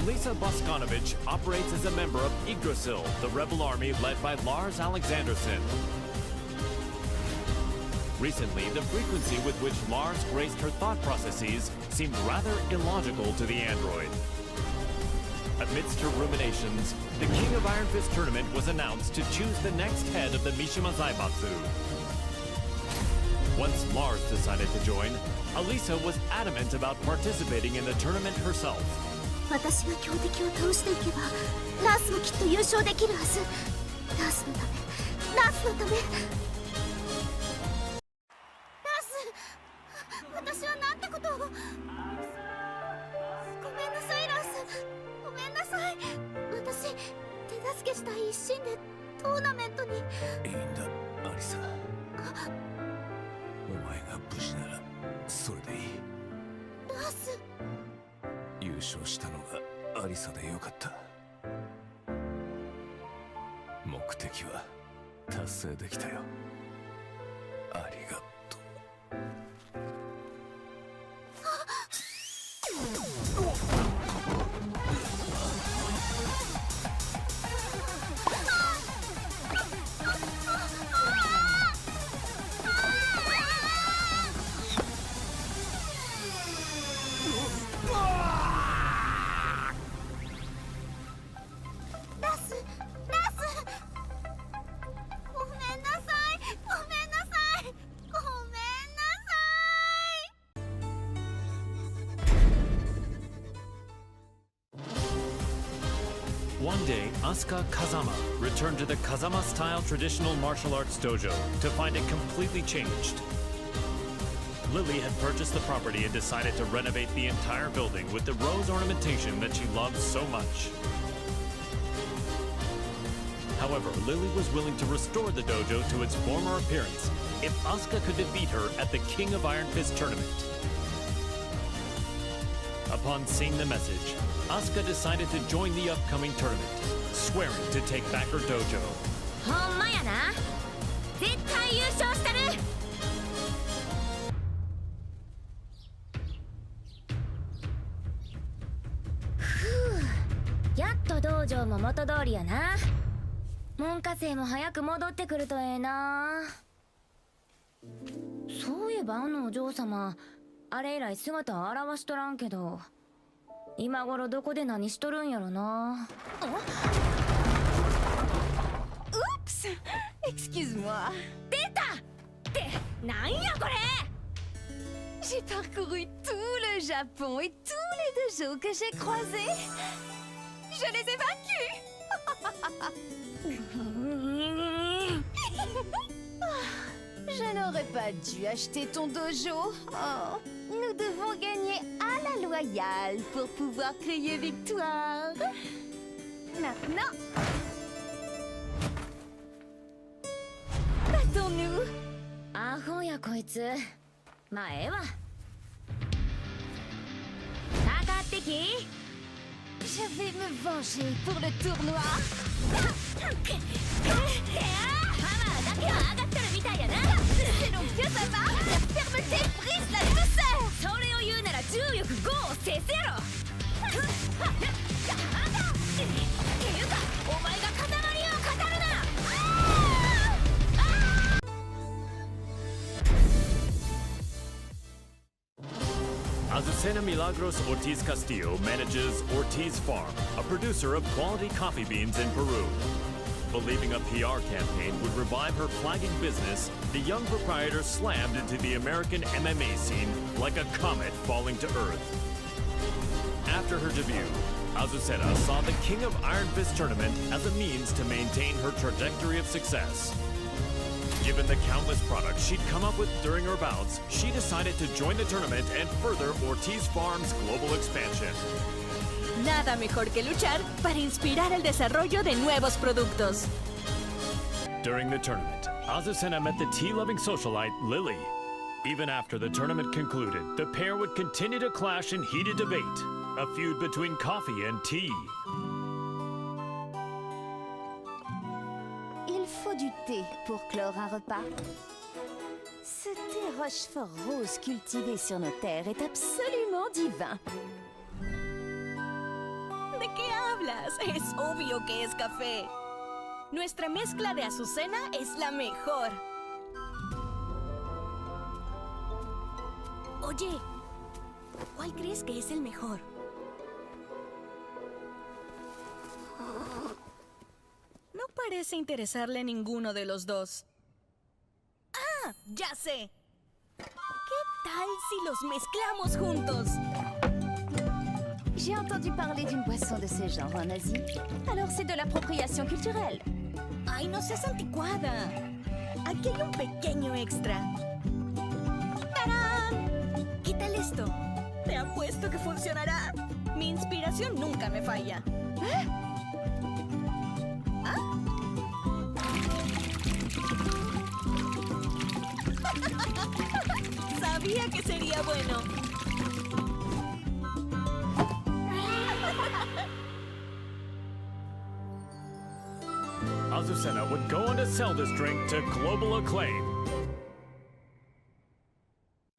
Alisa Boskanovich operates as a member of Yggdrasil, the rebel army led by Lars Alexanderson. Recently, the frequency with which Lars graced her thought processes seemed rather illogical to the android. Amidst her ruminations, the King of Iron Fist tournament was announced to choose the next head of the Mishima Zaibatsu. Once Lars decided to join, Alisa was adamant about participating in the tournament herself. 私が強敵を倒していけばラースもきっと優勝できるはず。ラースのため、ラースのため。ラース、私はなんてことを。ごめんなさいラース、ごめんなさい。私手助けしたい一心でトーナメントに。いいんだアリサ、お前が無事ならそれでいい。ラース、優勝したのがアリサでよかった。目的は達成できたよ。ありがとう。One day, Asuka Kazama returned to the Kazama-style traditional martial arts dojo to find it completely changed. Lily had purchased the property and decided to renovate the entire building with the rose ornamentation that she loved so much. However, Lily was willing to restore the dojo to its former appearance if Asuka could defeat her at the King of Iron Fist tournament. Upon seeing the message, Asuka decided to join the upcoming tournament, swearing to take back her dojo. ほんまやな。絶対優勝したる。ふう、やっと道場も元通りやな。門下生も早く戻ってくるとええな。そういえばあのお嬢様、あれ以来姿を現しとらんけど、今頃どこで何しとるんやろな。Oups! Excuse-moi. 出た！ってなんやこれ！ J'ai parcouru tout le Japon et tous les dojos que j'ai croisés. Je les ai vaincus. Je n'aurais pas dû acheter ton dojo. Oh, nous devons gagner à la loyale pour pouvoir crier victoire. Maintenant, battons-nous. アホやこいつ。まあええわ。かかってき。Je vais me venger pour le tournoi. パワーだけは上がってるみたいやな。C'est donc que ça va. La fermeté brise la douceur. それを言うなら重力5を制せやろ。っていうかお前が塊を語るな。Azucena Milagros Ortiz Castillo manages Ortiz Farm, a producer of quality coffee beans in Peru. Believing a PR campaign would revive her flagging business, the young proprietor slammed into the American MMA scene like a comet falling to Earth. After her debut, Azucena saw the King of Iron Fist tournament as a means to maintain her trajectory of success. Given the countless products she'd come up with during her bouts, she decided to join the tournament and further Ortiz Farm's global expansion. Nada mejor que luchar para inspirar el desarrollo de nuevos productos. During the tournament, Azucena met the tea-loving socialite Lily. Even after the tournament concluded, the pair would continue to clash in heated debate, a feud between coffee and tea. Il faut du thé pour clore un repas. Ce thé Rochefort rose cultivé sur nos terres est absolument divin. ¿De qué hablas? Es obvio que es café. Nuestra mezcla de azucena es la mejor. Oye, ¿cuál crees que es el mejor? No parece interesarle a ninguno de los dos. ¡Ah! ¡Ya sé! ¿Qué tal si los mezclamos juntos? J'ai entendu parler d'une boisson de ce genre en Asie. Alors c'est de l'appropriation culturelle. ¡Ay, no seas anticuada! Aquí hay un pequeño extra. ¡Tarán! ¿Qué tal esto? Te apuesto que funcionará. Mi inspiración nunca me falla. Sabía que sería bueno. Azucena would go on to sell this drink to global acclaim.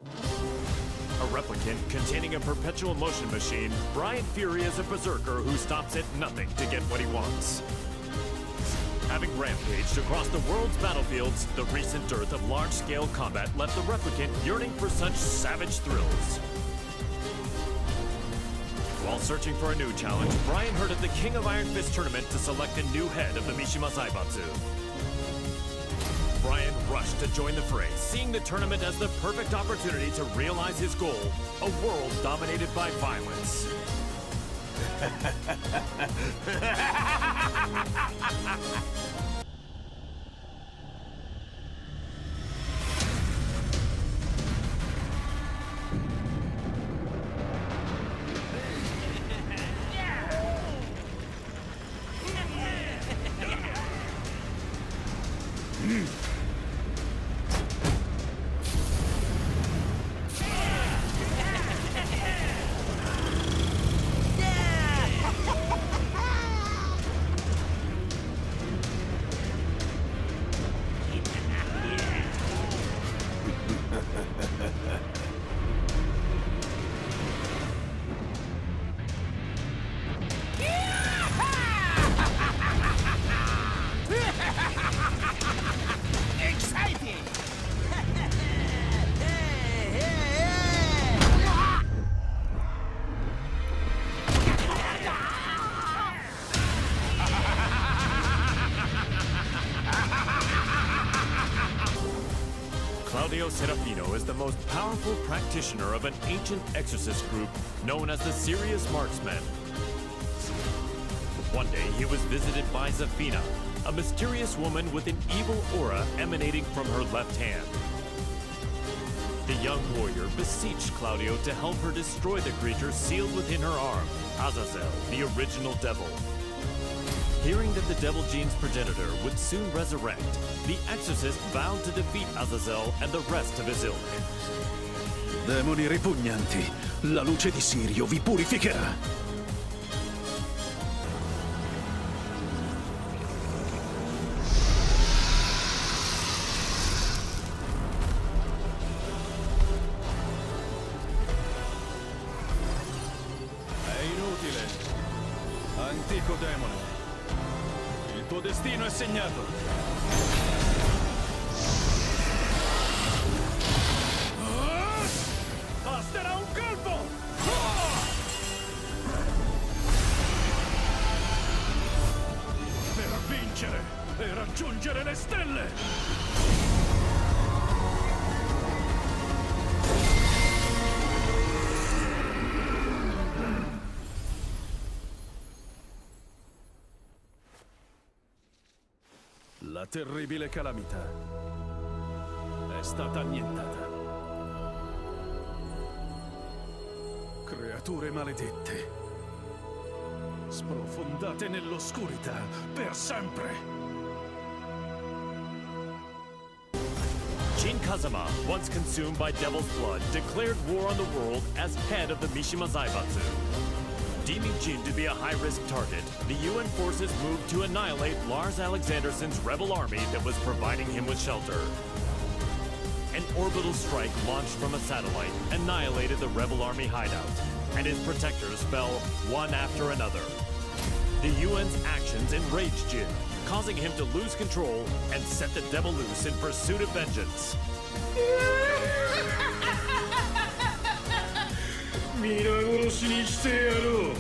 A replicant containing a perpetual motion machine, Brian Fury is a berserker who stops at nothing to get what he wants. Having rampaged across the world's battlefields, the recent dearth of large-scale combat left the replicant yearning for such savage thrills. While searching for a new challenge, Brian heard of the King of Iron Fist tournament to select a new head of the Mishima Zaibatsu. Brian rushed to join the fray, seeing the tournament as the perfect opportunity to realize his goal, a world dominated by violence. Claudio Serafino is the most powerful practitioner of an ancient exorcist group known as the Serious Marksmen. One day, he was visited by Zafina, a mysterious woman with an evil aura emanating from her left hand. The young warrior beseeched Claudio to help her destroy the creature sealed within her arm, Azazel, the original devil. Hearing that the Devil Gene's progenitor would soon resurrect, the exorcist vowed to defeat Azazel and the rest of his ilk. Demoni ripugnanti, la luce di Sirio vi purificherà. È inutile. Antico demone. Il tuo destino è segnato. Basterà un colpo! Per vincere e raggiungere le stelle! La terribile calamità è stata annientata. Creature maledette, sprofondate nell'oscurità per sempre. Jin Kazama, once consumed by Devil's Blood, declared war on the world as head of the Mishima Zaibatsu. Deeming Jin to be a high-risk target, the UN forces moved to annihilate Lars Alexandersson's rebel army that was providing him with shelter. An orbital strike launched from a satellite annihilated the rebel army hideout, and his protectors fell one after another. The UN's actions enraged Jin, causing him to lose control and set the devil loose in pursuit of vengeance. 皆殺しにしてやろう。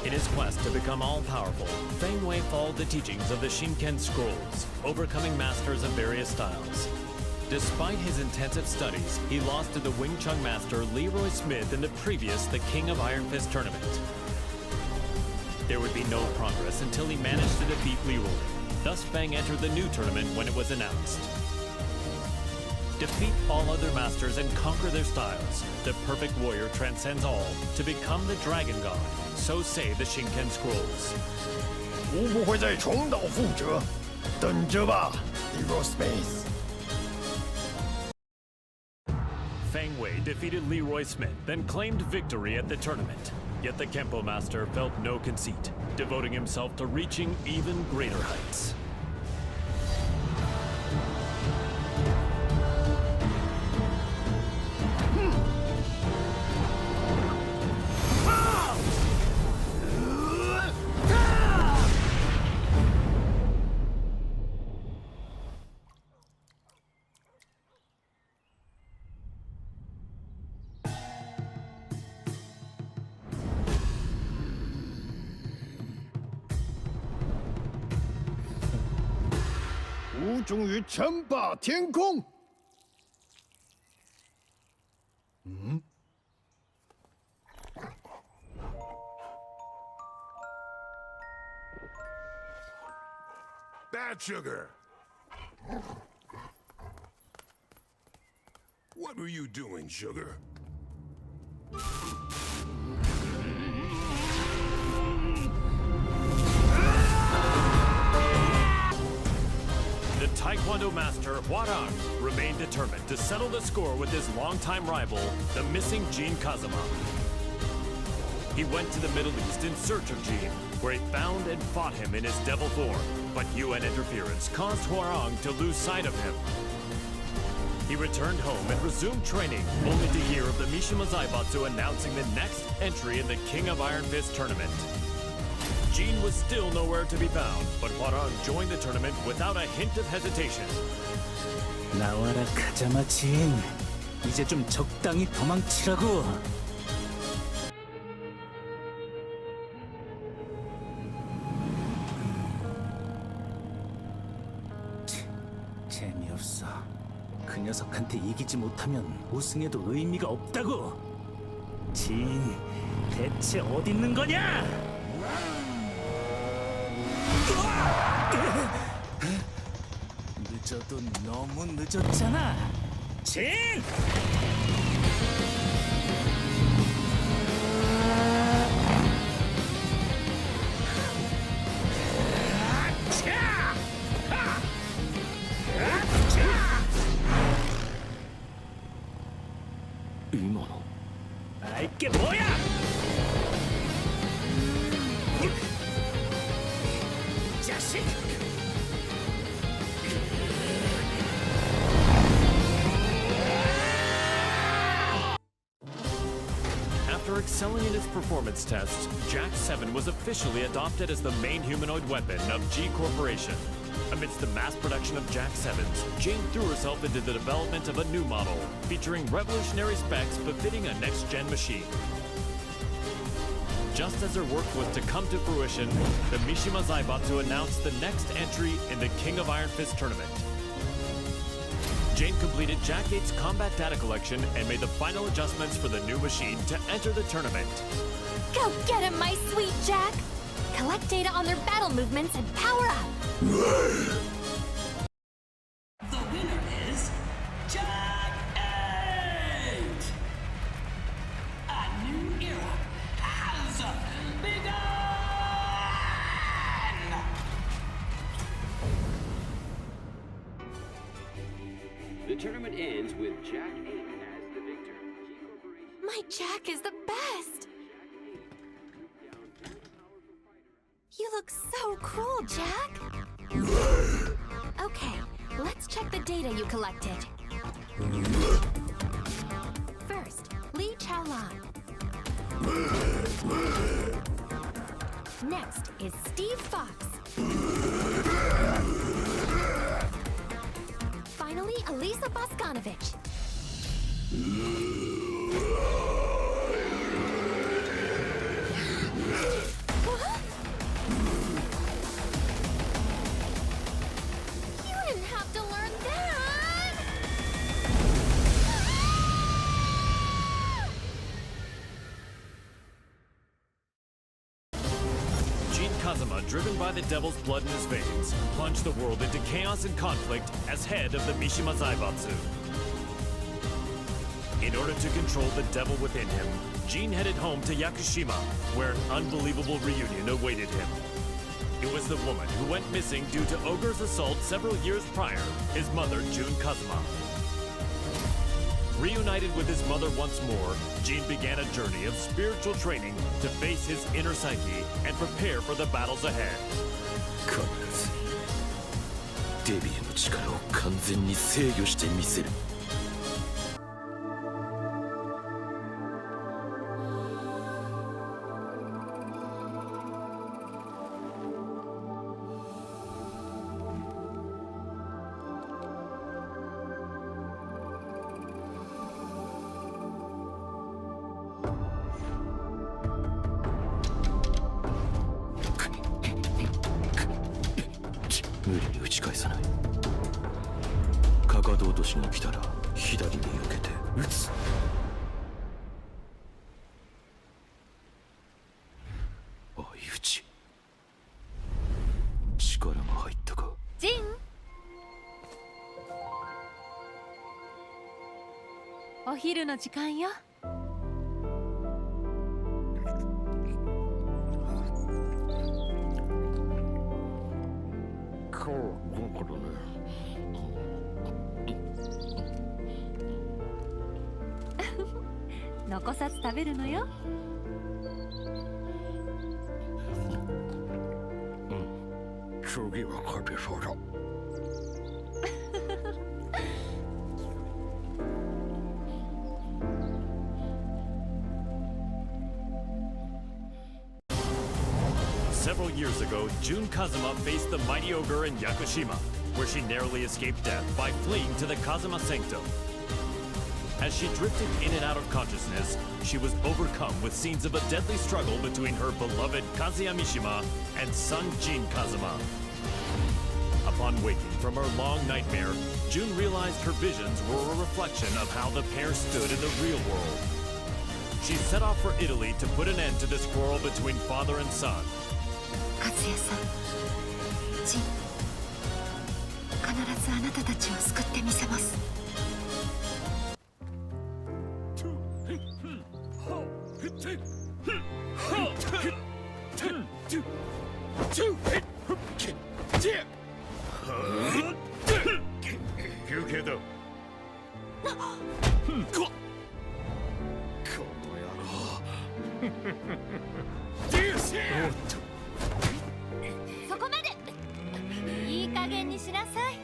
In his quest to become all-powerful, Feng Wei followed the teachings of the Shinken Scrolls, overcoming masters of various styles. Despite his intensive studies, he lost to the Wing Chun master Leroy Smith in the previous The King of Iron Fist tournament. There would be no progress until he managed to defeat Leroy. Thus, Feng entered the new tournament when it was announced. Defeat all other masters and conquer their styles. The perfect warrior transcends all to become the Dragon God. So say the Shinken Scrolls. 无不会再重蹈覆辙，等着吧 ，Leroy Smith。 Feng Wei defeated Leroy Smith, then claimed victory at the tournament. Yet the Kempo master felt no conceit, devoting himself to reaching even greater heights. "吾终于称霸天空。Bad sugar. What were you doing, sugar? The Taekwondo master Hwarang remained determined to settle the score with his longtime rival, the missing Jin Kazama. He went to the Middle East in search of Jin, where he found and fought him in his devil form, but UN interference caused Hwarang to lose sight of him. He returned home and resumed training, only to hear of the Mishima Zaibatsu announcing the next entry in the King of Iron Fist tournament. Jin was still nowhere to be found, but Hwarang joined the tournament without a hint of hesitation. 나와라 가자마 진. 이제 좀 적당히 도망치라고. 재미없어. 그 녀석한테 이기지 못하면 우승해도 의미가 없다고. 진, 대체 어디 있는 거냐? 늦어도 너무 늦었잖아. 진! 알게 뭐야? 자식! After excelling in his performance tests, Jack 7 was officially adopted as the main humanoid weapon of G Corporation. Amidst the mass production of Jack 7s, Jane threw herself into the development of a new model, featuring revolutionary specs befitting a next-gen machine. Just as her work was to come to fruition, the Mishima Zaibatsu announced the next entry in the King of Iron Fist tournament. Jane completed Jack 8's combat data collection and made the final adjustments for the new machine to enter the tournament. Go get him, my sweet Jack! Collect data on their battle movements and power up! The winner is Jack 8! A new era has begun! The tournament ends with Jack 8 as the victor. My Jack is the best! You look so cool, Jack! Okay, let's check the data you collected. First, Li Chaolan. Next is Steve Fox. Finally, Elisa Boskanovich. What? You didn't have to learn that! Gene Kazama, driven by the devil's blood in his veins, plunged the world into chaos and conflict as head of the Mishima Zaibatsu. In order to control the devil within him, Gene headed home to Yakushima, where an unbelievable reunion awaited him. It was the woman who went missing due to Ogre's assault several years prior, his mother, June Kazama. Reunited with his mother once more, Gene began a journey of spiritual training to face his inner psyche and prepare for the battles ahead. 必ずデビューの力を完全に制御してみせる。無理に打ち返さない。かかと落としが来たら左に避けて打つ。相打ち。力が入ったか。ジン！お昼の時間よ。残さず食べるのよ。次は勝てそうだ。Several years ago, June Kazama faced the mighty ogre in Yakushima, where she narrowly escaped death by fleeing to the Kazama Sanctum. As she drifted in and out of consciousness, she was overcome with scenes of a deadly struggle between her beloved Kazuya Mishima and son Jin Kazama. Upon waking from her long nightmare, June realized her visions were a reflection of how the pair stood in the real world. She set off for Italy to put an end to this quarrel between father and son. 和也さん、ジン、必ずあなたたちを救ってみせます。休憩だ。そこまで。いい加減にしなさい。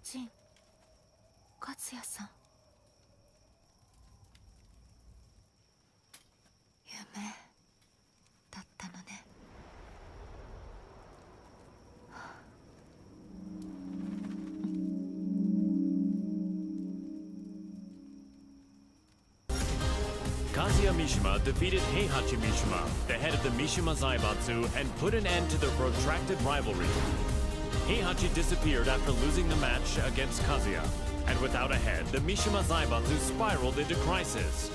ジン、勝也さん。夢だったのね。Kazuya Mishima defeated Heihachi Mishima, the head of the Mishima Zaibatsu, and put an end to their protracted rivalry. Heihachi disappeared after losing the match against Kazuya, and without a head, the Mishima Zaibatsu spiraled into crisis.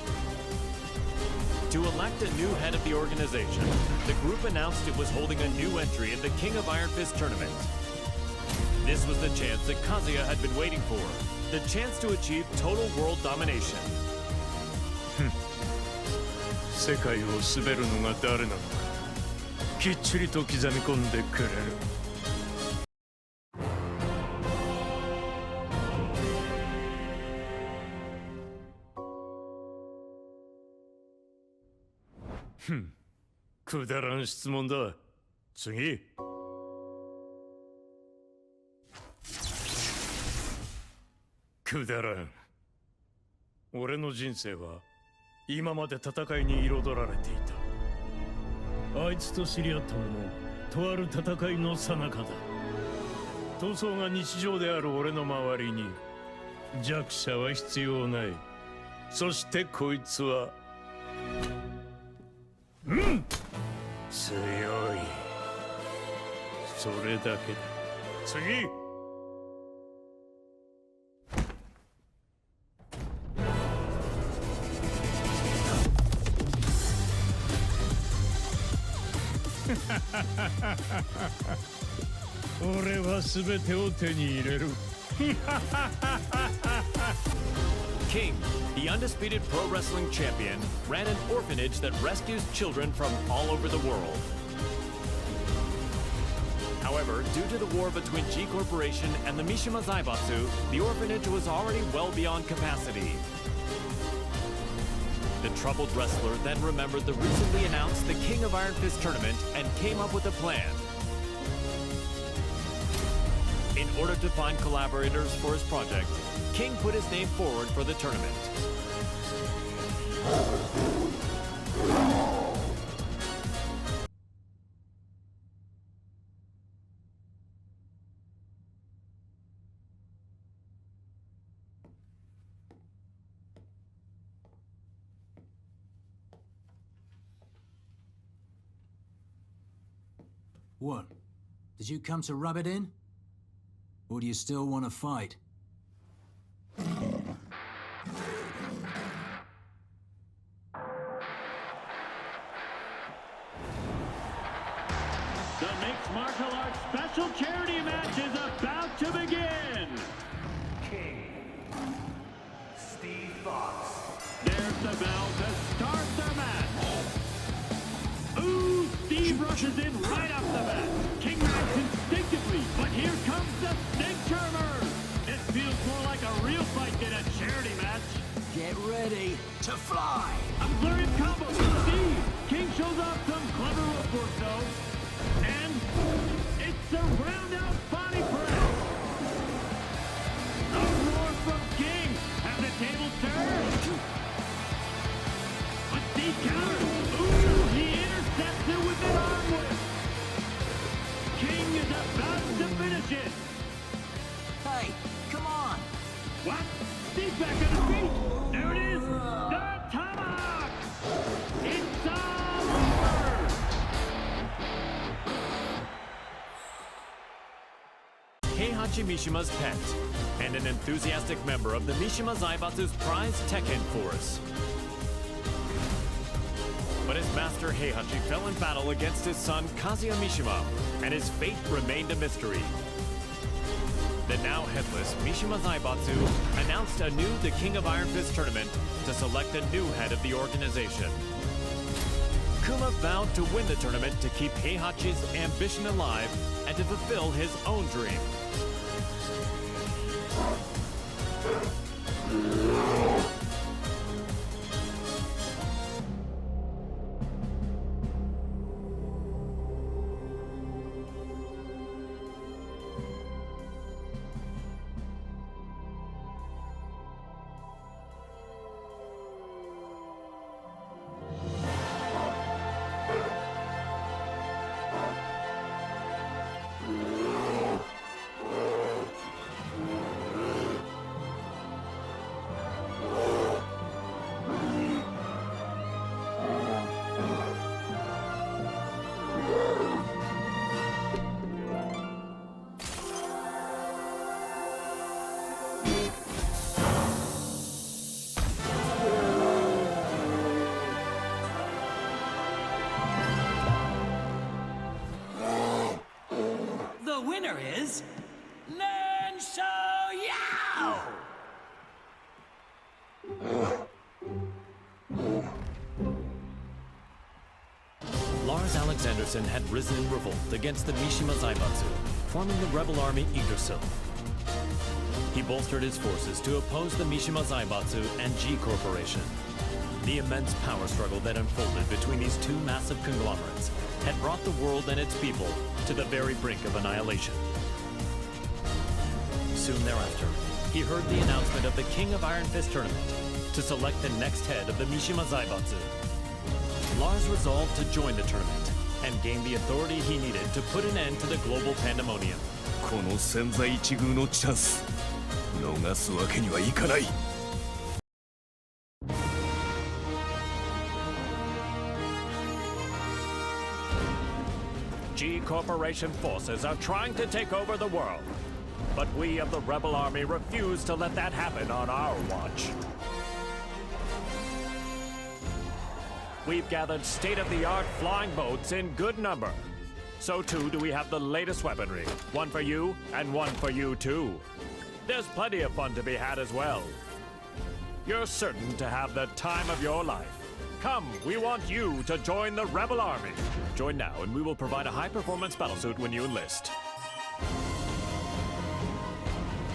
To elect a new head of the organization, the group announced it was holding a new entry in the King of Iron Fist tournament. This was the chance that Kazuya had been waiting for, the chance to achieve total world domination. 世界を滑るのが誰なのかきっちりと刻み込んでくれる。くだらん質問だ。次。くだらん。俺の人生は今まで戦いに彩られていた。あいつと知り合ったのもとある戦いの最中だ。闘争が日常である俺の周りに弱者は必要ない。そしてこいつは強い。それだけだ。次。俺は全てを手に入れる。King, the undisputed pro wrestling champion, ran an orphanage that rescues children from all over the world. However, due to the war between G Corporation and the Mishima Zaibatsu, the orphanage was already well beyond capacity. The troubled wrestler then remembered the recently announced the King of Iron Fist tournament and came up with a plan. In order to find collaborators for his project, King put his name forward for the tournament. What? Did you come to rub it in? Or do you still want to fight? The mixed martial arts special charity match is about to begin! King. Steve Fox. There's the bell to start the match! Ooh, Steve rushes in right off the bat! King reacts instinctively, but here comes the snake charmer! It feels more like a real fight than a charity match! Get ready to fly! A flurry of combos from Steve! King shows off some clever footwork though. And it's a round-out body press! A roar from King! Have the table turned! But Steve counters! Ooh, he intercepts it with an arm whip! King is about to finish it! Hey, come on! What? Steve's back on his feet! There it is! The tomahawk! It's all over! Heihachi Mishima's pet, and an enthusiastic member of the Mishima Zaibatsu's prized Tekken force. But his master Heihachi fell in battle against his son Kazuya Mishima, and his fate remained a mystery. The now headless Mishima Zaibatsu announced anew the King of Iron Fist tournament to select a new head of the organization. Kuma vowed to win the tournament to keep Heihachi's ambition alive and to fulfill his own dream. winner is Len Xiaoyao! Lars Alexanderson had risen in revolt against the Mishima Zaibatsu, forming the rebel army Yggdrasil. He bolstered his forces to oppose the Mishima Zaibatsu and G Corporation. The immense power struggle that unfolded between these two massive conglomerates had brought the world and its people to the very brink of annihilation. Soon thereafter, he heard the announcement of the King of Iron Fist tournament to select the next head of the Mishima Zaibatsu. Lars resolved to join the tournament and gain the authority he needed to put an end to the global pandemonium. この千載一遇のチャンス逃すわけにはいかない。 G Corporation forces are trying to take over the world, but we of the Rebel Army refuse to let that happen on our watch. We've gathered state-of-the-art flying boats in good number. So too do we have the latest weaponry, one for you and one for you too. There's plenty of fun to be had as well. You're certain to have the time of your life. Come, we want you to join the Rebel Army. Join now and we will provide a high-performance battlesuit when you enlist.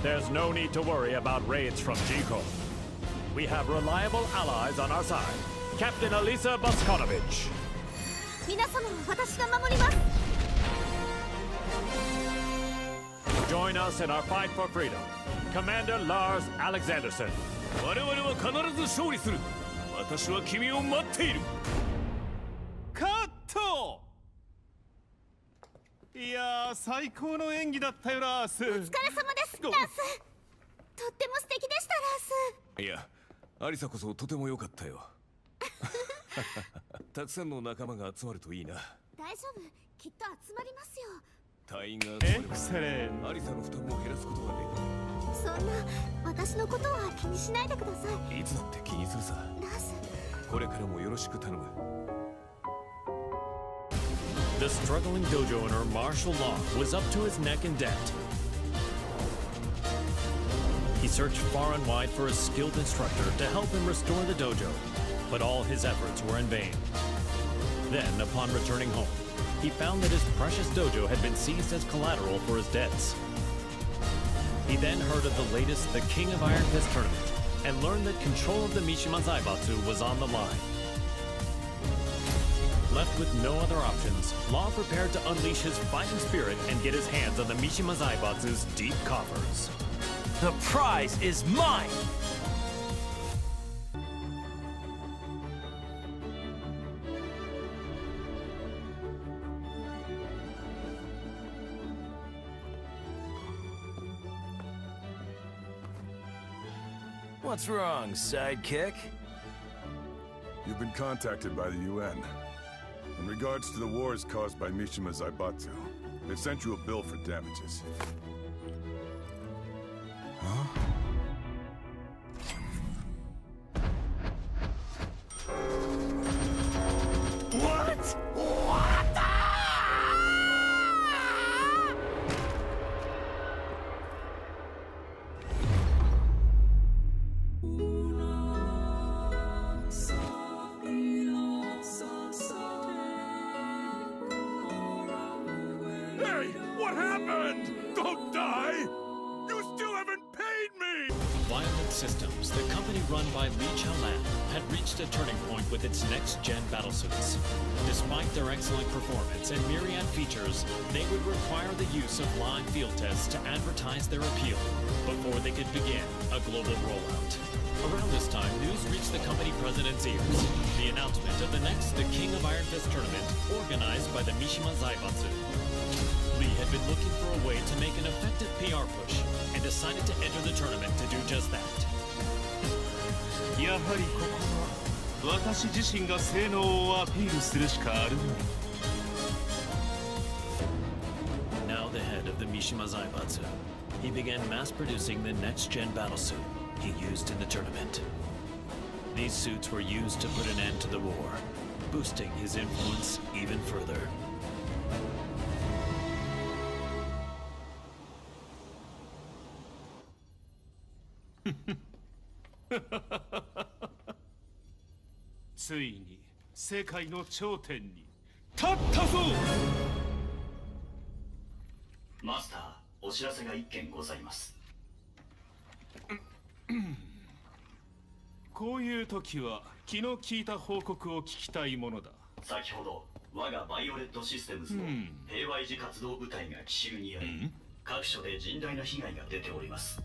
There's no need to worry about raids from G-Corp. We have reliable allies on our side. Captain Elisa Boskonovich. 皆様を私が守ります。 Join us in our fight for freedom. Commander Lars Alexanderson. 我々は必ず勝利する。私は君を待っている。カット。いやー、最高の演技だったよ、ラース。お疲れ様です、ラース。とっても素敵でしたラース。いや、アリサこそとても良かったよ。たくさんの仲間が集まるといいな。大丈夫、きっと集まりますよ。隊員が集まればアリサの負担も減らすことができる。そんな私のことは気にしないでください。いつだって気にするさ。ラース、これからもよろしく頼む。The struggling dojo owner Marshall Long was up to his neck in debt. He searched far and wide for a skilled instructor to help him restore the dojo, but all his efforts were in vain. Then, upon returning home, he found that his precious dojo had been seized as collateral for his debts. He then heard of the latest The King of Iron Fist tournament and learned that control of the Mishima Zaibatsu was on the line. Left with no other options, Law prepared to unleash his fighting spirit and get his hands on the Mishima Zaibatsu's deep coffers. The prize is mine! What's wrong, sidekick? You've been contacted by the UN. In regards to the wars caused by Mishima Zaibatsu, they've sent you a bill for damages. Huh? What? What the? Hey! What happened? Don't die! You still haven't paid me! Violent Systems, the company run by Li Chaolan, had reached a turning point with its next-gen battlesuits. Despite their excellent performance and myriad features, they would require the use of live field tests to advertise their appeal before they could begin a global rollout. Around this time, news reached the company president's ears. The announcement of the next The King of Iron Fist tournament, organized by the Mishima Zaibatsu. Lee had been looking for a way to make an effective PR push and decided to enter the tournament to do just that. やはりここは私自身が性能をアピールするしかあるまい。 Now the head of the Mishima Zaibatsu, he began mass-producing the next-gen battlesuit he used in the tournament. These suits were used to put an end to the war, boosting his influence even further. ついに世界の頂点に立ったぞ。マスター、お知らせが一件ございます。こういう時は気の利いた報告を聞きたいものだ。先ほど我がバイオレットシステムズの平和維持活動部隊が奇襲にあり、各所で甚大な被害が出ております。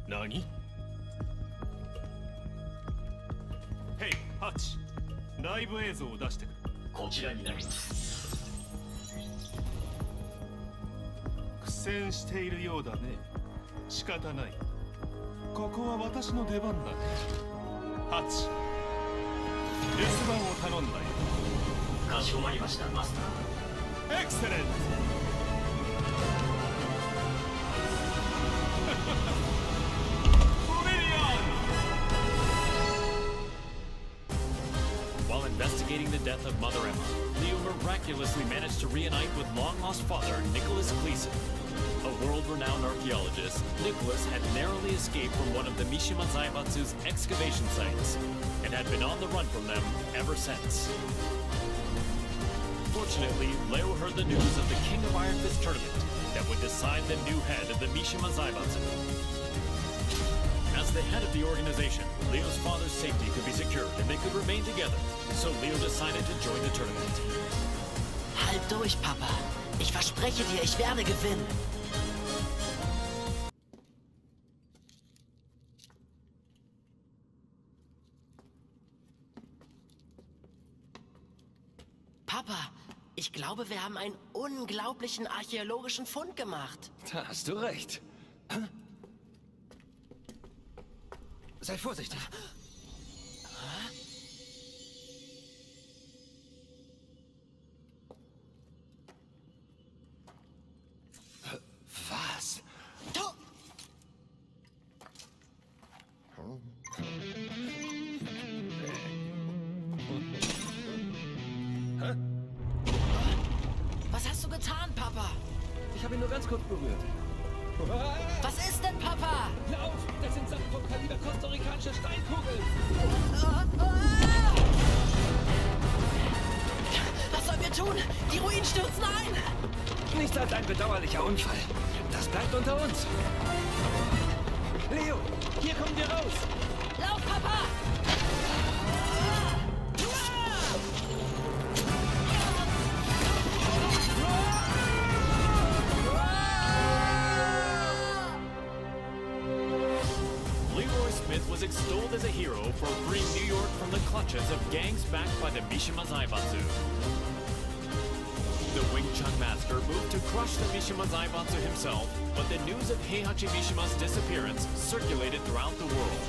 何？ヘイ、ハッチ、ライブ映像を出してくれ。こちらになります。苦戦しているようだね。仕方ない。ここは私の出番だ。ハッチ、留守番を頼んだよ。かしこまりました、マスター。エクセレント。While investigating the death of Mother Emma, Leo miraculously managed to reunite with long-lost father Nicholas Gleason. A world-renowned archaeologist, Nicholas had narrowly escaped from one of the Mishima Zaibatsu's excavation sites and had been on the run from them ever since. Fortunately, Leo heard the news of the King of Iron Fist tournament that would decide the new head of the Mishima Zaibatsu. As the head of the organization, Leo's father's safety could be secured and they could remain together, so Leo decided to join the tournament. Halt durch, Papa. Ich verspreche dir, ich werde gewinnen. Papa, ich glaube, wir haben einen unglaublichen archäologischen Fund gemacht. Da hast du recht. Sei vorsichtig. Was? Du! Was hast du getan, Papa? Ich habe ihn nur ganz kurz berührt. Was ist denn, Papa? Lauf! Das sind Sachen vom Kaliber kostarikanischer Steinkugeln! Was sollen wir tun? Die Ruinen stürzen ein! Nichts als ein bedauerlicher Unfall. Das bleibt unter uns. Leo, hier kommen wir raus! Lauf, Papa! Was extolled as a hero for freeing New York from the clutches of gangs backed by the Mishima Zaibatsu. The Wing Chun master moved to crush the Mishima Zaibatsu himself, but the news of Heihachi Mishima's disappearance circulated throughout the world.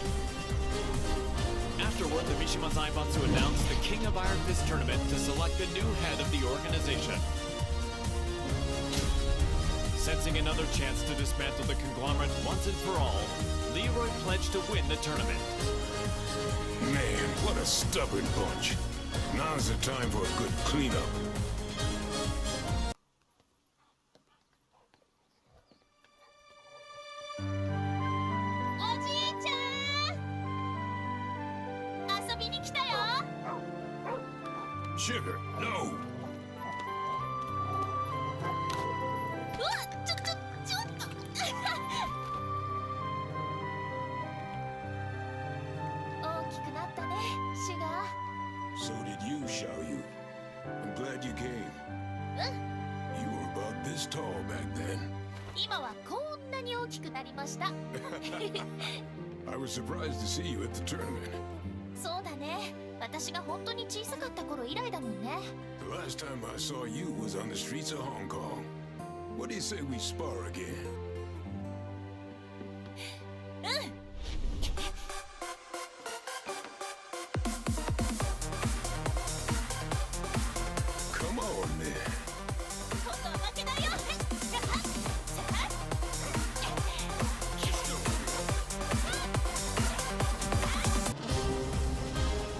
Afterward, the Mishima Zaibatsu announced the King of Iron Fist tournament to select the new head of the organization. Sensing another chance to dismantle the conglomerate once and for all, Leroy pledged to win the tournament. Man, what a stubborn bunch. Now's the time for a good cleanup. Sugar, no! So did you, Xiaoyu. I'm glad you came. You were about this tall back then. 今はこんなに大きくなりました。I was surprised to see you at the tournament. そうだね。私が本当に小さかった頃以来だもんね。The last time I saw you was on the streets of Hong Kong. What do you say we spar again? うん。Come on, man. 今度は負けないよ。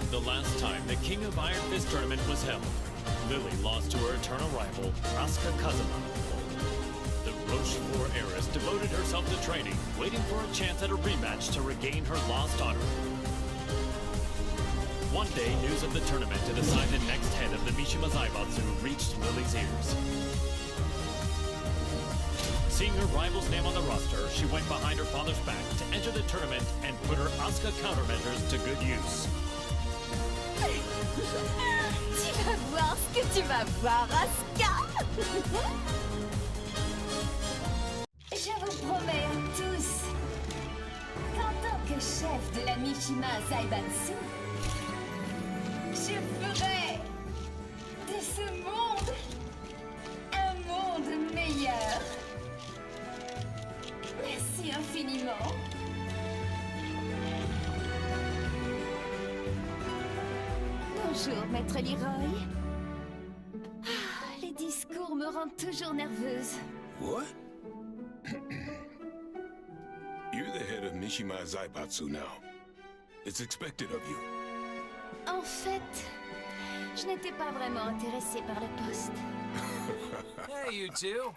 The last time the King of Iron Fist tournament was held, Lily lost to her eternal rival, Asuka Kazama. The Rochefort heiress devoted herself to training, waiting for a chance at a rematch to regain her lost honor. One day, news of the tournament to decide the next head of the Mishima Zaibatsu reached Lily's ears. Seeing her rival's name on the roster, she went behind her father's back to enter the tournament and put her Asuka countermeasures to good use. Tu vas voir ce que tu vas voir, Asuka. Je vous promets à tous qu'en tant que chef de la Mishima Zaibatsu, je ferai de ce monde un monde meilleur. Merci infiniment. Bonjour, Maître Leroy. Les discours me rendent toujours nerveuse. What? You're the head of Mishima Zaibatsu now. It's expected of you. En fait, je n'étais pas vraiment intéressée par le poste. Hey, you two.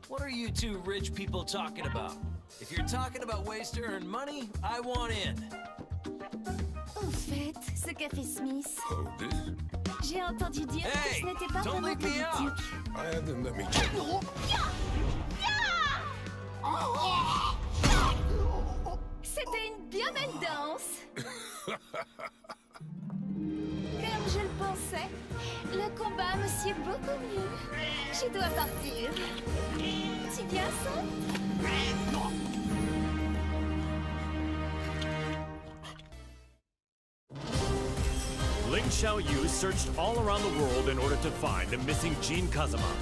What are you two rich people talking about? If you're talking about ways to earn money, I want in. Au fait, ce café Smith, Oh, this? j'ai entendu dire que ce n'était pas don't vraiment leave me out. politique. I had them let me check. C'était une bien belle danse. Comme je le pensais, le combat me sied beaucoup mieux. Je dois partir. Tu viens, ça? Ling Xiaoyu searched all around the world in order to find the missing Jin Kazama.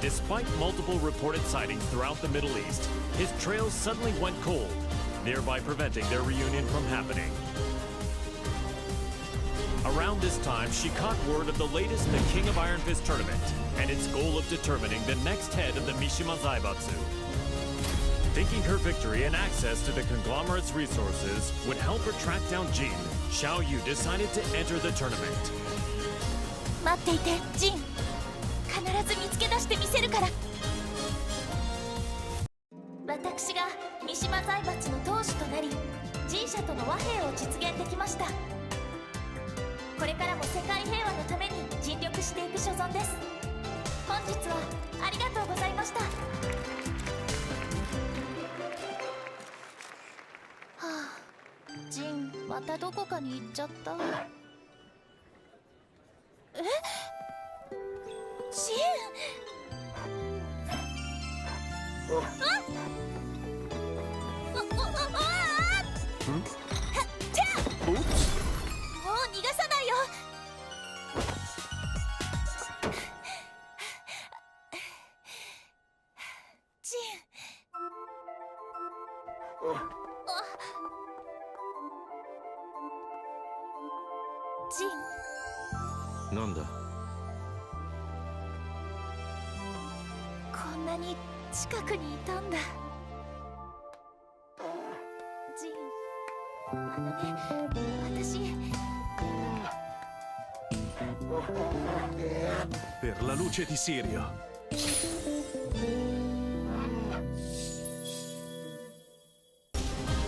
Despite multiple reported sightings throughout the Middle East, his trail suddenly went cold, thereby preventing their reunion from happening. Around this time, she caught word of the latest The King of Iron Fist tournament and its goal of determining the next head of the Mishima Zaibatsu. Thinking her victory and access to the conglomerate's resources would help her track down Jin, Xiaoyu decided to enter the tournament. 待っていて、ジン。必ず見つけ出してみせるから。私が三島財閥の当主となり、G社との和平を実現できました。これからも世界平和のために尽力していく所存です。本日はありがとうございました。はあ、ジン、またどこかに行っちゃった。え？ジン！もう逃がさないよ。ジン。ジン。なんだ？こんなに近くにいたんだ。ジン、私。Per la luce di Sirio.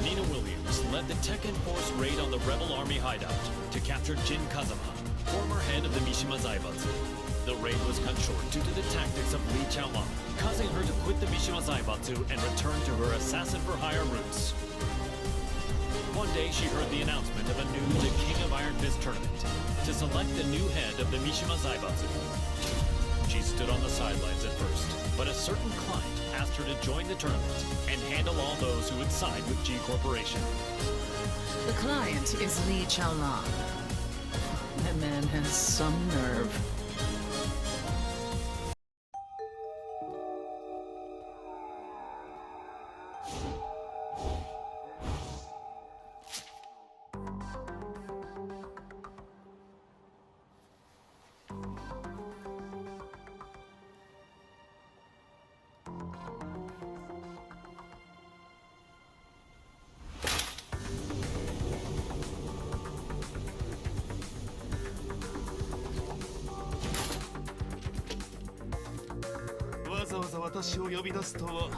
Nina Williams led the Tekken Force raid on the rebel army hideout to capture Jin Kazama, former head of the Mishima Zaibatsu. The raid was cut short due to the tactics of Li Chaolan, causing her to quit the Mishima Zaibatsu and return to her assassin-for-hire roots. One day, she heard the announcement of a new The King of Iron Fist tournament to select the new head of the Mishima Zaibatsu. She stood on the sidelines at first, but a certain client asked her to join the tournament and handle all those who would side with G Corporation. The client is Li Chaolan. That man has some nerve. Wa わざわざ私を呼び出すとは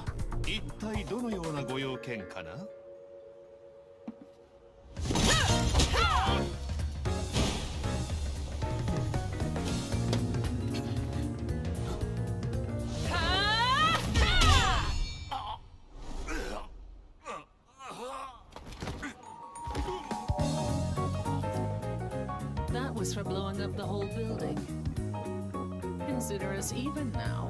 一体どのようなご用件かな？ was for blowing up the whole building. Consider us even now.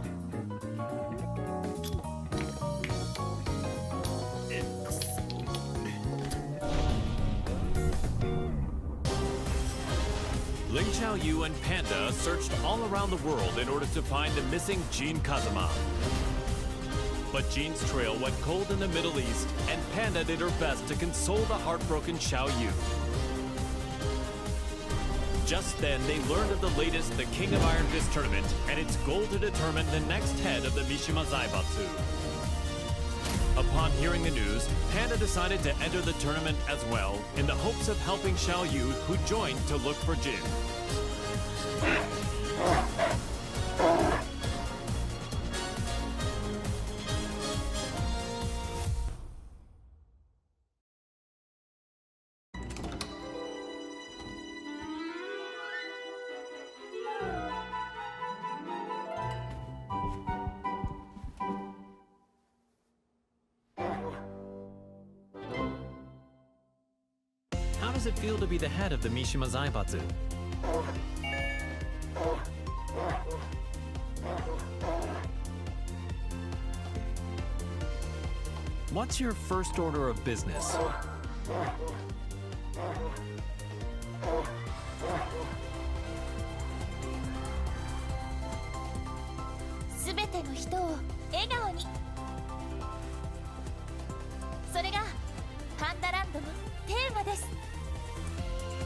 Ling Xiaoyu and Panda searched all around the world in order to find the missing Jin Kazama. But Jin's trail went cold in the Middle East, and Panda did her best to console the heartbroken Xiaoyu. Just then, they learned of the latest The King of Iron Fist tournament and its goal to determine the next head of the Mishima Zaibatsu. Upon hearing the news, Panda decided to enter the tournament as well in the hopes of helping Xiaoyu, who joined to look for Jin. How does it feel to be the head of the Mishima Zaibatsu? What's your first order of business?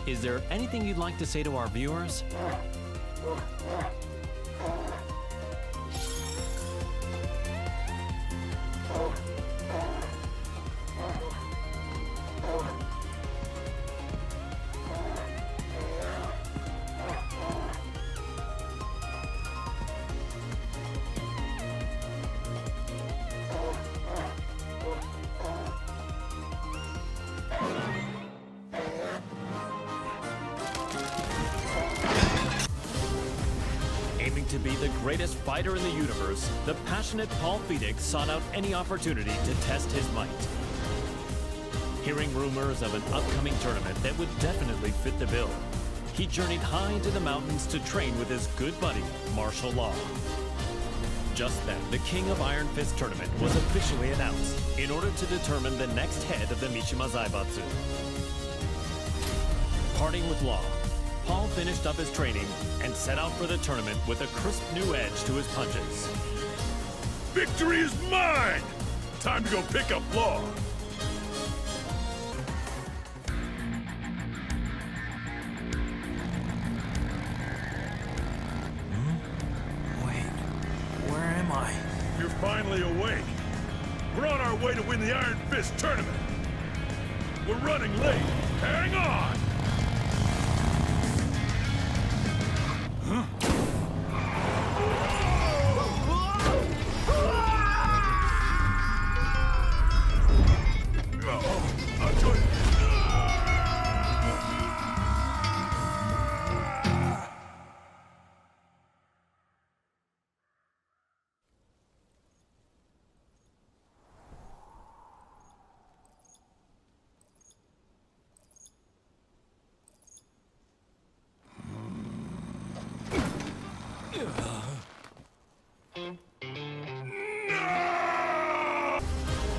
Is there anything you'd like to say to our viewers? Aiming to be the greatest fighter in the universe, the passionate Paul Phoenix sought out any opportunity to test his might. Hearing rumors of an upcoming tournament that would definitely fit the bill, he journeyed high into the mountains to train with his good buddy, Martial Law. Just then, the King of Iron Fist tournament was officially announced in order to determine the next head of the Mishima Zaibatsu. Parting with Law, Paul finished up his training and set out for the tournament with a crisp new edge to his punches. Victory is mine! Time to go pick up Law. Where am I? You're finally awake. We're on our way to win the Iron Fist tournament. We're running late. Hang on!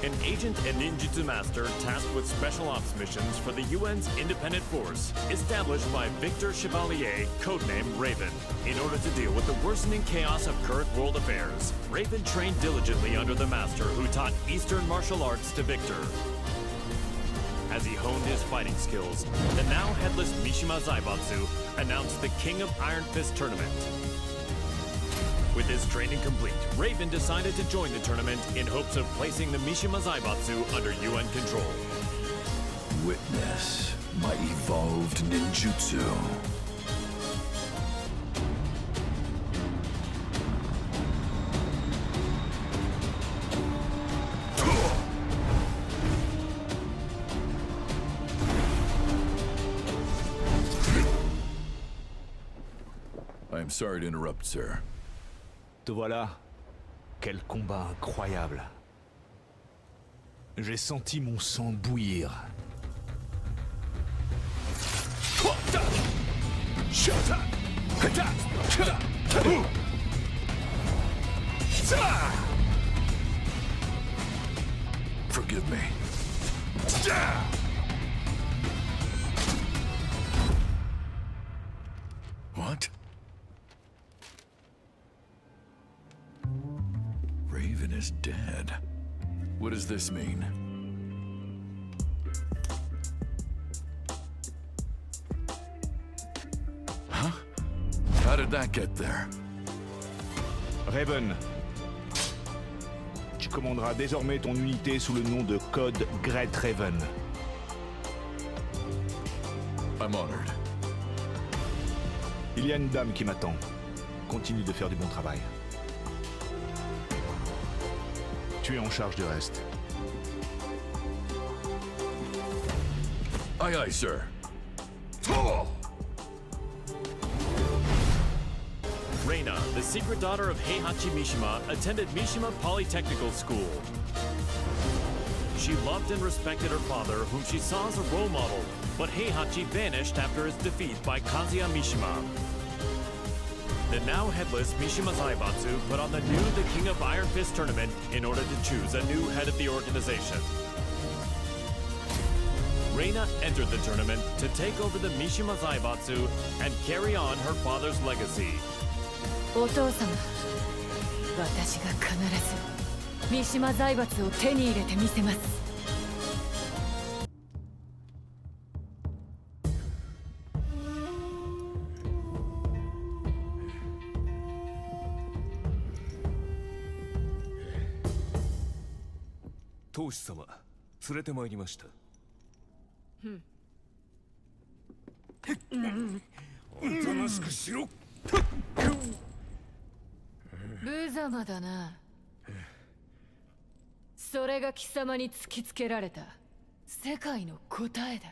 An agent and ninjutsu master tasked with special ops missions for the UN's independent force, established by Victor Chevalier, codenamed Raven. In order to deal with the worsening chaos of current world affairs, Raven trained diligently under the master who taught Eastern martial arts to Victor. As he honed his fighting skills, the now headless Mishima Zaibatsu announced the King of Iron Fist tournament. With his training complete, Raven decided to join the tournament in hopes of placing the Mishima Zaibatsu under UN control. Witness my evolved ninjutsu. I am sorry to interrupt, sir. Te voilà. Quel combat incroyable. J'ai senti mon sang bouillir. Forgive me. What? Raven is dead. What does this mean? Huh? How did that get there? Raven, tu commanderas désormais ton unité sous le nom de code Great Raven. I'm honored. Il y a une dame qui m'attend. Continue de faire du bon travail. Tu es en charge du reste. Aye, aye, sir. Reina, the secret daughter of Heihachi Mishima, attended Mishima Polytechnical School. She loved and respected her father, whom she saw as a role model, but Heihachi vanished after his defeat by Kazuya Mishima. The now headless Mishima Zaibatsu put on the new The King of Iron Fist tournament in order to choose a new head of the organization. Reina entered the tournament to take over the Mishima Zaibatsu and carry on her father's legacy. お父様、私が必ず三島財閥を手に入れてみせます。当主様、連れてまいりました。おとなしくしろ。無様だな。それが貴様に突きつけられた世界の答えだ。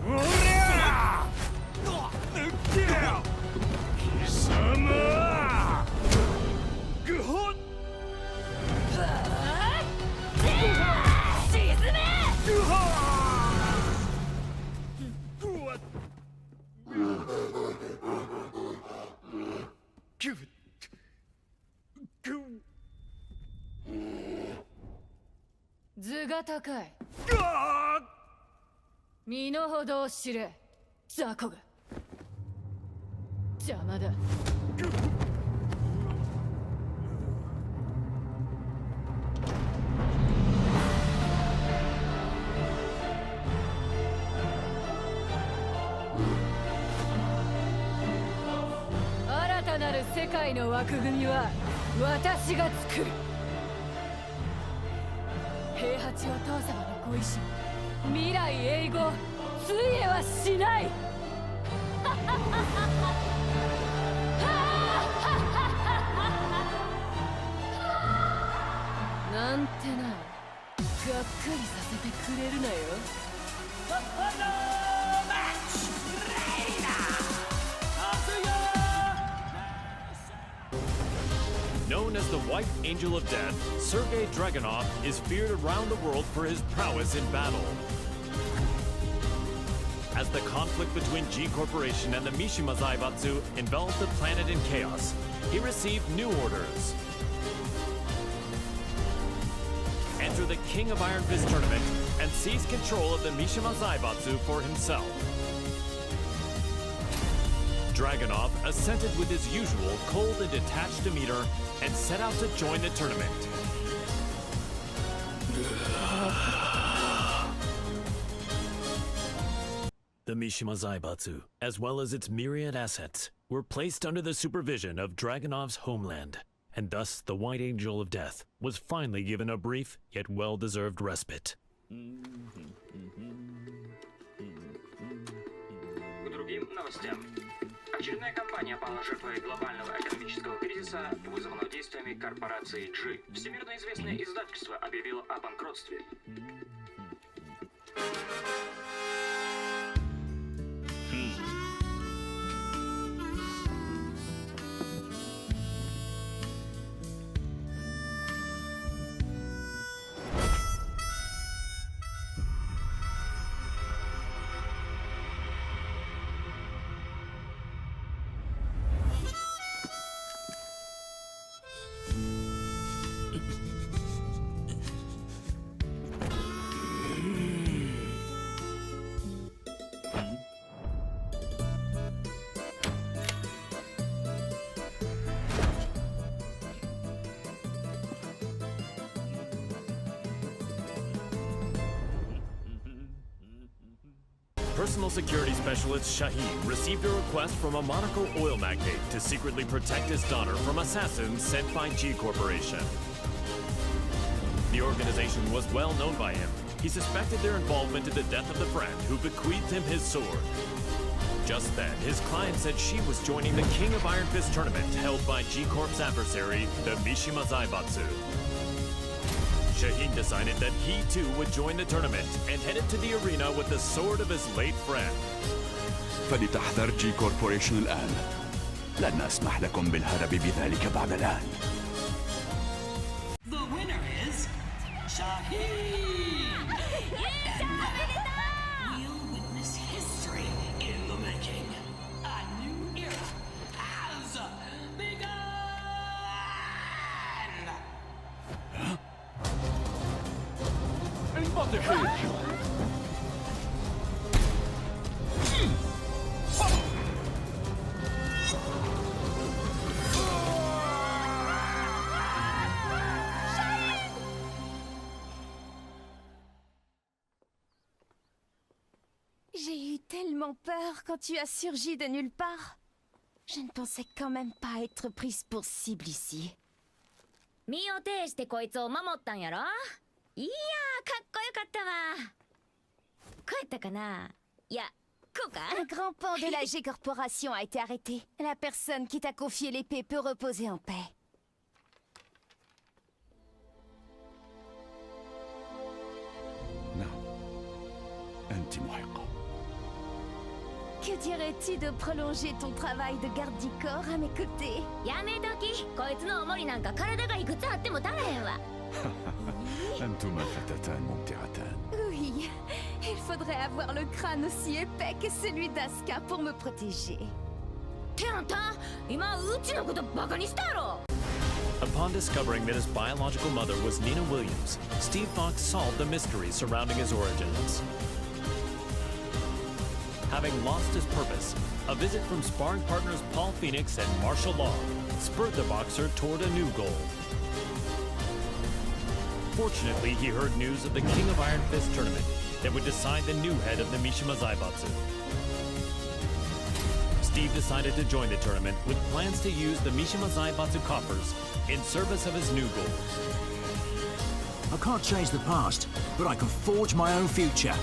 おりゃ！貴様！ぐほっ！沈め！図が高い。身の程を知れ、雑魚が。邪魔だ。新たなる世界の枠組みは私が作る。平八お父様のご意志、未来永劫ついえはしない。なんてな、がっかりさせてくれるなよ。Known as the White Angel of Death, Sergei Dragunov is feared around the world for his prowess in battle. As the conflict between G Corporation and the Mishima Zaibatsu enveloped the planet in chaos, he received new orders. Enter the King of Iron Fist tournament and seize control of the Mishima Zaibatsu for himself. Dragunov assented with his usual cold and detached demeanor and set out to join the tournament. The Mishima Zaibatsu, as well as its myriad assets, were placed under the supervision of Dragunov's homeland, and thus the White Angel of Death was finally given a brief yet well-deserved respite. К другим новостям. Очередная компания пала жертвой глобального экономического кризиса, вызванного действиями корпорации G. Всемирно известное издательство объявило о банкротстве. Personal security specialist Shaheen received a request from a Monaco oil magnate to secretly protect his daughter from assassins sent by G Corporation. The organization was well known by him. He suspected their involvement in the death of the friend who bequeathed him his sword. Just then, his client said she was joining the King of Iron Fist tournament held by G Corp's adversary, the Mishima Zaibatsu. Shaheen decided that he too would join the tournament and headed to the arena with the sword of his late friend. فلتحذر جي كوربوريشن الآن. لن أسمح لكم بالهرب بذلك بعد الآن. The winner is Shaheen! We'll witness history in the making. A new era has begun! J'ai eu tellement peur quand tu as surgi de nulle part. Je ne pensais quand même pas être prise pour cible ici. 身を挺してこいつを守ったんやろ？いやー、かっこよかったわ。こうやったかな？いや、こうか？ Un grand pan de la G Corporation a été arrêté. La personne qui t'a confié l'épée peut reposer en paix. نعم. أنت محقة. Que dirais-tu de prolonger ton travail de garde du corps à mes côtés? やめとき。こいつのおもりなんか体がいくつあっても足らへんわ。أنتما فتاتان ممتعتان. Oui, il faudrait avoir le crâne aussi épais que celui d'Asuka pour me protéger. てあんた、今うちのことバカにしたやろ。 Upon discovering that his biological mother was Nina Williams, Steve Fox solved the mystery surrounding his origins. Having lost his purpose, a visit from sparring partners Paul Phoenix and Marshall Law spurred the boxer toward a new goal. Fortunately, he heard news of the King of Iron Fist tournament that would decide the new head of the Mishima Zaibatsu. Steve decided to join the tournament with plans to use the Mishima Zaibatsu coffers in service of his new goal. I can't change the past, but I can forge my own future.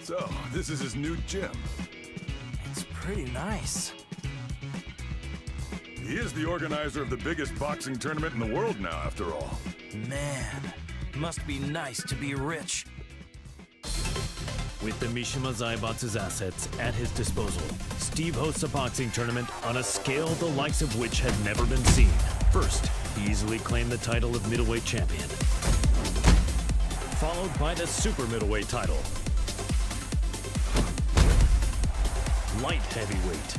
So, this is his new gym. It's pretty nice. He is the organizer of the biggest boxing tournament in the world now, after all. Man, must be nice to be rich. With the Mishima Zaibatsu's assets at his disposal, Steve hosts a boxing tournament on a scale the likes of which had never been seen. First, he easily claimed the title of middleweight champion, followed by the super middleweight title, light heavyweight,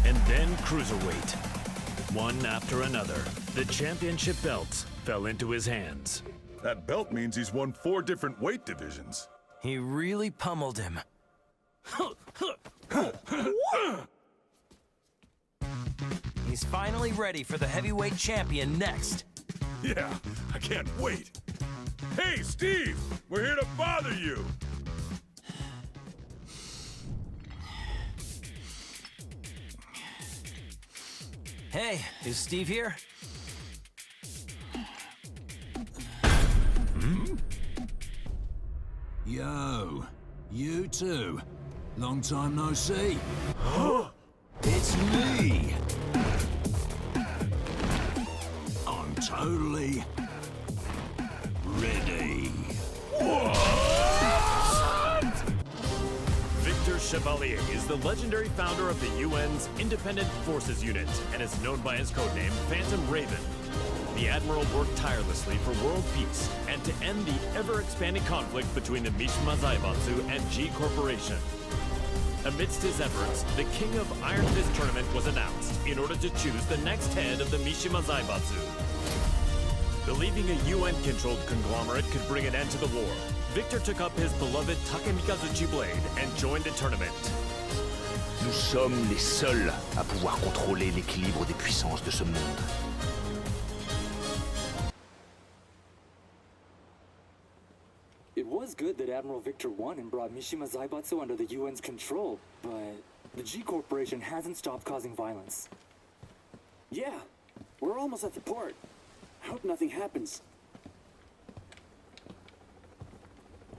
and then cruiserweight. One after another, the championship belts fell into his hands. That belt means he's won 4 different weight divisions. He really pummeled him. He's finally ready for the heavyweight champion next. Yeah, I can't wait. Hey, Steve! We're here to bother you! Hey, is Steve here? Yo, you too. Long time no see. It's me. I'm totally ready. Victor Chevalier is the legendary founder of the UN's Independent Forces Unit and is known by his codename Phantom Raven. The Admiral worked tirelessly for world peace and to end the ever-expanding conflict between the Mishima Zaibatsu and G Corporation. Amidst his efforts, the King of Iron Fist tournament was announced in order to choose the next head of the Mishima Zaibatsu. Believing a UN-controlled conglomerate could bring an end to the war, Victor took up his beloved Takemikazuchi blade and joined the tournament. Nous sommes les seuls à pouvoir contrôler l'équilibre des puissances de ce monde. It was good that Admiral Victor won and brought Mishima Zaibatsu under the UN's control, but the G Corporation hasn't stopped causing violence. Yeah, we're almost at the port. I hope nothing happens.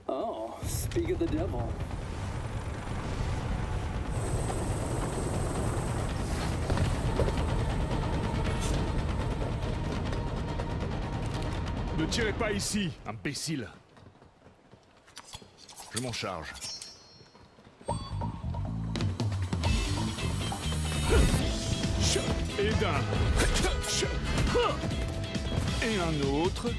Oh, speak of the devil. Ne tirez pas ici, imbécile. Je m'en charge. Et d'un. Et un autre.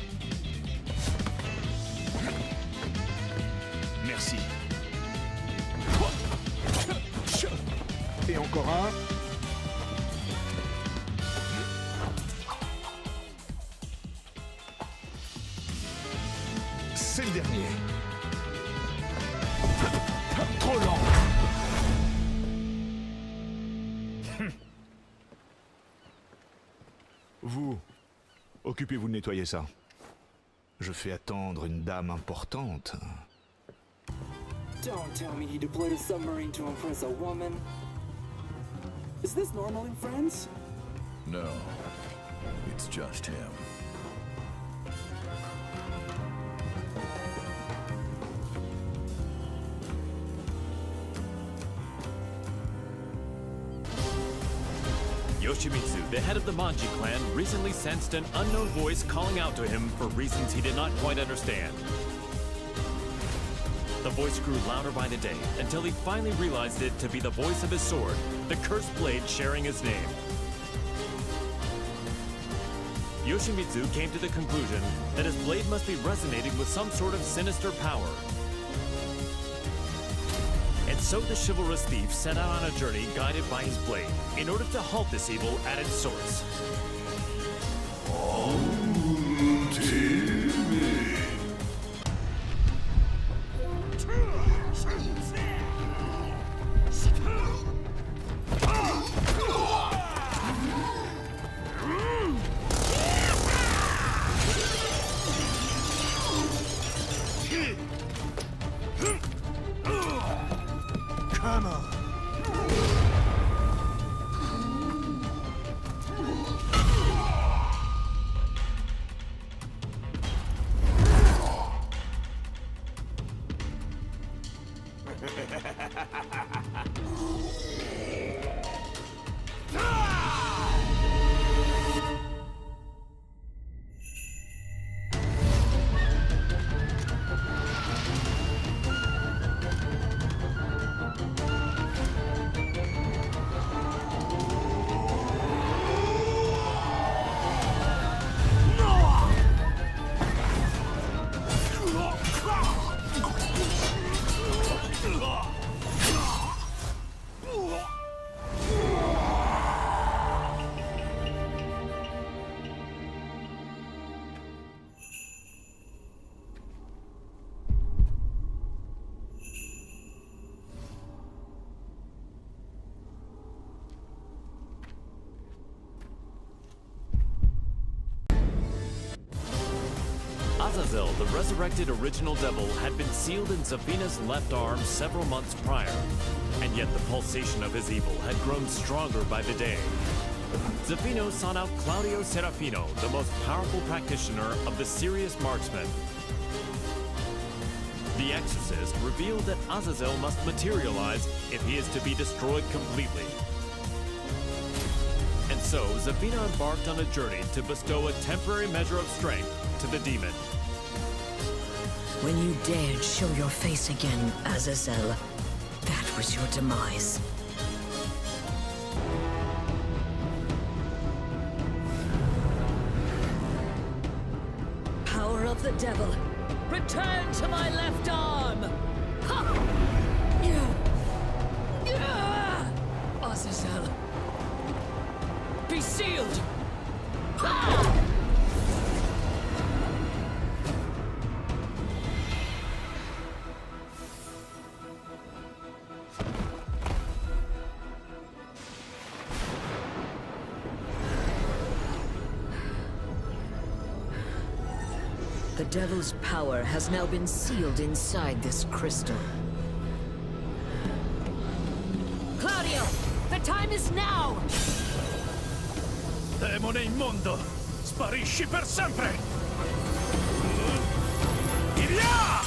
Merci. Et encore un. C'est le dernier. Trop lent. Vous, occupez-vous de nettoyer ça. Je fais attendre une dame importante. Don't tell me he deployed a submarine to impress a woman. Is this normal in friends? No, it's just him. Yoshimitsu, the head of the Manji clan, recently sensed an unknown voice calling out to him for reasons he did not quite understand. The voice grew louder by the day, until he finally realized it to be the voice of his sword, the cursed blade sharing his name. Yoshimitsu came to the conclusion that his blade must be resonating with some sort of sinister power. And so the chivalrous thief set out on a journey guided by his blade, in order to halt this evil at its source. Come on. Azazel, the resurrected original devil, had been sealed in Zafina's left arm several months prior, and yet the pulsation of his evil had grown stronger by the day. Zafino sought out Claudio Serafino, the most powerful practitioner of the serious marksman. The exorcist revealed that Azazel must materialize if he is to be destroyed completely. And so, Zafina embarked on a journey to bestow a temporary measure of strength to the demon. When you dared show your face again, Azazel, that was your demise. Power of the devil, return to my left arm! Ha! victory sealed! Ha! The Devil's power has now been sealed inside this crystal. Claudio! The time is now! Demone immondo! Sparisci per sempre! Via!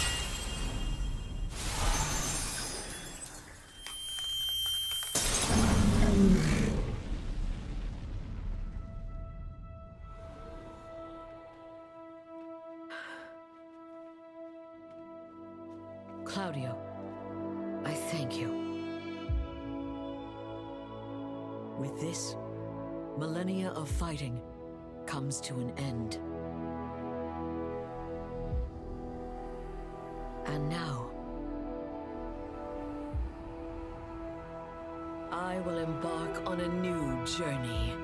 Claudio, I thank you. With this, millennia of fighting comes to an end. And now, I will embark on a new journey.